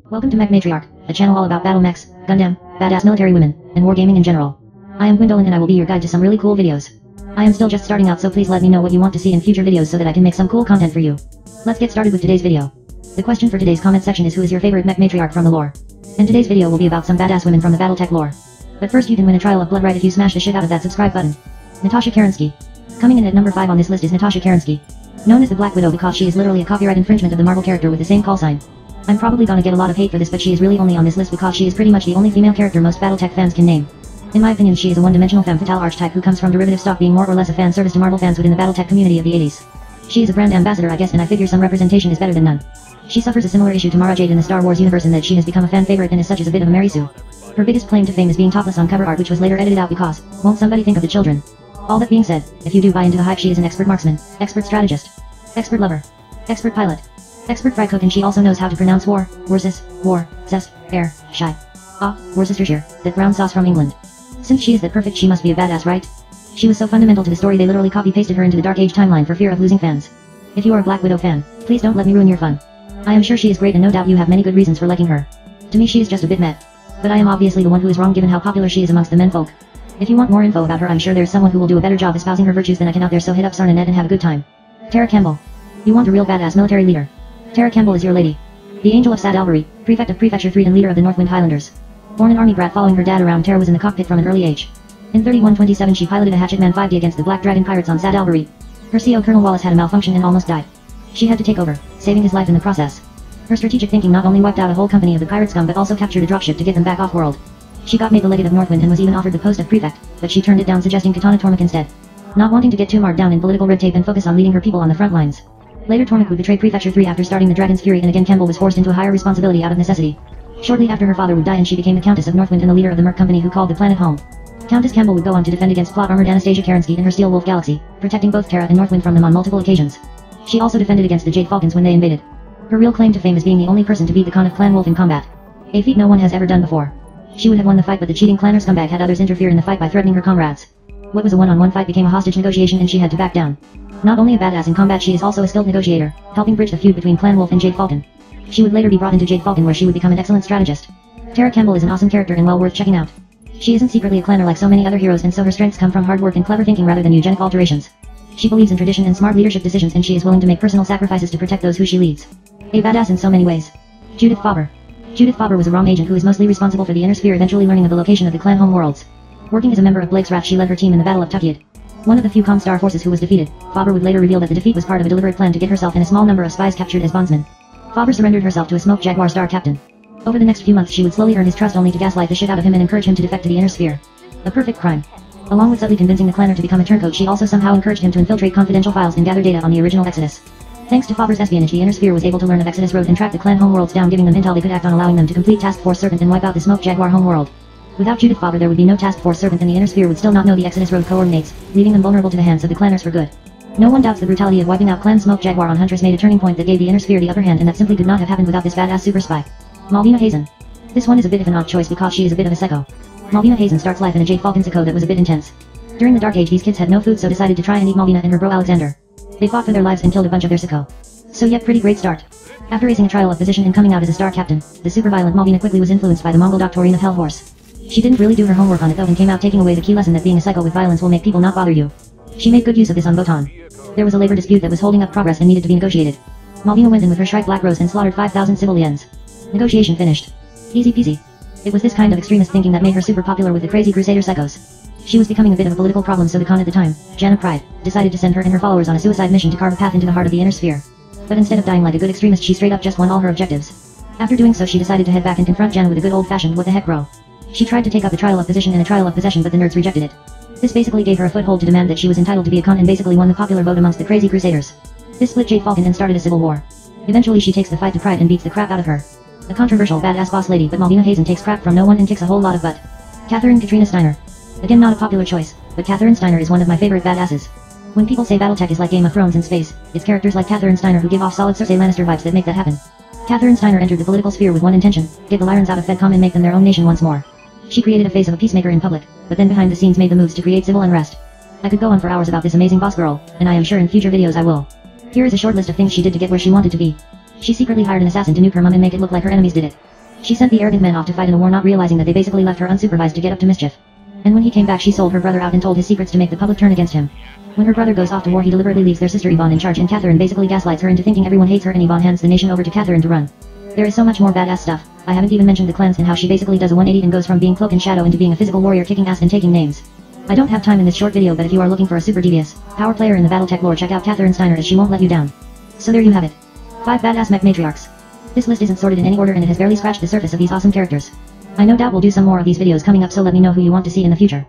Welcome to Mechwarrior, a channel all about battle mechs, Gundam, badass military women, and wargaming in general. I am Gwendolyn and I will be your guide to some really cool videos. I am still just starting out, so please let me know what you want to see in future videos so that I can make some cool content for you. Let's get started with today's video. The question for today's comment section is, who is your favorite mech matriarch from the lore? And today's video will be about some badass women from the Battletech lore. But first, you can win a trial of bloodright if you smash the shit out of that subscribe button. Natasha Kerensky. Coming in at number 5 on this list is Natasha Kerensky. Known as the Black Widow because she is literally a copyright infringement of the Marvel character with the same call sign. I'm probably gonna get a lot of hate for this, but she is really only on this list because she is pretty much the only female character most Battletech fans can name. In my opinion, she is a one-dimensional femme fatale archetype who comes from derivative stock, being more or less a fan service to Marvel fans within the Battletech community of the 80s. She is a brand ambassador, I guess, and I figure some representation is better than none. She suffers a similar issue to Mara Jade in the Star Wars universe in that she has become a fan favorite and is such as a bit of a Mary Sue. Her biggest claim to fame is being topless on cover art, which was later edited out because, won't somebody think of the children? All that being said, if you do buy into the hype, she is an expert marksman, expert strategist, expert lover, expert pilot, expert fry cook, and she also knows how to pronounce war, air, shy. Worcestershire, that brown sauce from England. Since she is that perfect, she must be a badass, right? She was so fundamental to the story they literally copy-pasted her into the Dark Age timeline for fear of losing fans. If you are a Black Widow fan, please don't let me ruin your fun. I am sure she is great and no doubt you have many good reasons for liking her. To me she is just a bit meh. But I am obviously the one who is wrong given how popular she is amongst the menfolk. If you want more info about her, I'm sure there's someone who will do a better job espousing her virtues than I can out there, so hit up Sarnanet and have a good time. Tara Campbell. You want a real badass military leader? Tara Campbell is your lady. The Angel of Sadalbury, Prefect of Prefecture 3 and leader of the Northwind Highlanders. Born an army brat following her dad around, Tara was in the cockpit from an early age. In 3127 she piloted a Hatchetman 5D against the Black Dragon pirates on Sadalbury. Her CO Colonel Wallace had a malfunction and almost died. She had to take over, saving his life in the process. Her strategic thinking not only wiped out a whole company of the pirate scum but also captured a dropship to get them back off-world. She got made the legate of Northwind and was even offered the post of prefect, but she turned it down, suggesting Katana Tormach instead. Not wanting to get too marred down in political red tape and focus on leading her people on the front lines. Later Tormach would betray Prefecture 3 after starting the Dragon's Fury, and again Campbell was forced into a higher responsibility out of necessity. Shortly after, her father would die and she became the Countess of Northwind and the leader of the Merc Company who called the planet home. Countess Campbell would go on to defend against plot-armored Anastasia Kerensky in her Steel Wolf Galaxy, protecting both Tara and Northwind from them on multiple occasions. She also defended against the Jade Falcons when they invaded. Her real claim to fame is being the only person to beat the Khan of Clan Wolf in combat. A feat no one has ever done before. She would have won the fight, but the cheating clanner scumbag had others interfere in the fight by threatening her comrades. What was a one-on-one fight became a hostage negotiation and she had to back down. Not only a badass in combat, she is also a skilled negotiator, helping bridge the feud between Clan Wolf and Jade Falcon. She would later be brought into Jade Falcon where she would become an excellent strategist. Tara Campbell is an awesome character and well worth checking out. She isn't secretly a clanner like so many other heroes, and so her strengths come from hard work and clever thinking rather than eugenic alterations. She believes in tradition and smart leadership decisions, and she is willing to make personal sacrifices to protect those who she leads. A badass in so many ways. Judith Faber. Judith Faber was a ROM agent who is mostly responsible for the Inner Sphere, eventually learning of the location of the clan home worlds. Working as a member of Blake's Wrath, she led her team in the Battle of Tukyid. One of the few Comstar forces who was defeated. Faber would later reveal that the defeat was part of a deliberate plan to get herself and a small number of spies captured as bondsmen. Faber surrendered herself to a Smoke Jaguar Star captain. Over the next few months she would slowly earn his trust, only to gaslight the shit out of him and encourage him to defect to the Inner Sphere. A perfect crime. Along with subtly convincing the clanner to become a turncoat, she also somehow encouraged him to infiltrate confidential files and gather data on the original Exodus. Thanks to Faber's espionage, the Inner Sphere was able to learn of Exodus Road and track the clan homeworlds down, giving them intel they could act on, allowing them to complete Task Force Serpent and wipe out the Smoke Jaguar homeworld. Without Judith Faber there would be no Task Force Serpent, and the Inner Sphere would still not know the Exodus Road coordinates, leaving them vulnerable to the hands of the clanners for good. No one doubts the brutality of wiping out Clan Smoke Jaguar on Huntress made a turning point that gave the Inner Sphere the upper hand, and that simply could not have happened without this badass super spy. Malvina Hazen. This one is a bit of an odd choice because she is a bit of a psycho. Malvina Hazen starts life in a Jade Falcon psycho that was a bit intense. During the Dark Age these kids had no food, so decided to try and eat Malvina and her bro Alexander. They fought for their lives and killed a bunch of their psycho. So yet pretty great start. After acing a trial of position and coming out as a star captain, the super violent Malvina quickly was influenced by the Mongol doctrine of Hellhorse. She didn't really do her homework on it though and came out taking away the key lesson that being a psycho with violence will make people not bother you. She made good use of this on Botan. There was a labor dispute that was holding up progress and needed to be negotiated. Malvina went in with her Shrike Black Rose and slaughtered 5,000 civilians. Negotiation finished. Easy peasy. It was this kind of extremist thinking that made her super popular with the crazy Crusader psychos. She was becoming a bit of a political problem, so the Khan at the time, Jan of Pride, decided to send her and her followers on a suicide mission to carve a path into the heart of the Inner Sphere. But instead of dying like a good extremist, she straight up just won all her objectives. After doing so she decided to head back and confront Jan with a good old-fashioned "what the heck bro." She tried to take up a trial of position and a trial of possession, but the nerds rejected it. This basically gave her a foothold to demand that she was entitled to be a Khan, and basically won the popular vote amongst the crazy Crusaders. This split Jade Falcon and started a civil war. Eventually she takes the fight to Pride and beats the crap out of her. A controversial badass boss lady, but Malvina Hazen takes crap from no one and kicks a whole lot of butt. Catherine Katrina Steiner. Again, not a popular choice, but Catherine Steiner is one of my favorite badasses. When people say Battletech is like Game of Thrones in space, it's characters like Catherine Steiner who give off solid Cersei Lannister vibes that make that happen. Catherine Steiner entered the political sphere with one intention: get the Lyrans out of Fedcom and make them their own nation once more. She created a face of a peacemaker in public, but then behind the scenes made the moves to create civil unrest. I could go on for hours about this amazing boss girl, and I am sure in future videos I will. Here is a short list of things she did to get where she wanted to be. She secretly hired an assassin to nuke her mom and make it look like her enemies did it. She sent the arrogant men off to fight in a war, not realizing that they basically left her unsupervised to get up to mischief. And when he came back, she sold her brother out and told his secrets to make the public turn against him. When her brother goes off to war, he deliberately leaves their sister Yvonne in charge, and Catherine basically gaslights her into thinking everyone hates her, and Yvonne hands the nation over to Catherine to run. There is so much more badass stuff. I haven't even mentioned the cleanse and how she basically does a 180 and goes from being cloak and shadow into being a physical warrior kicking ass and taking names. I don't have time in this short video, but if you are looking for a super devious power player in the Battletech lore, check out Catherine Steiner, as she won't let you down. So there you have it. 5 badass mech matriarchs. This list isn't sorted in any order, and it has barely scratched the surface of these awesome characters. I no doubt will do some more of these videos coming up, so let me know who you want to see in the future.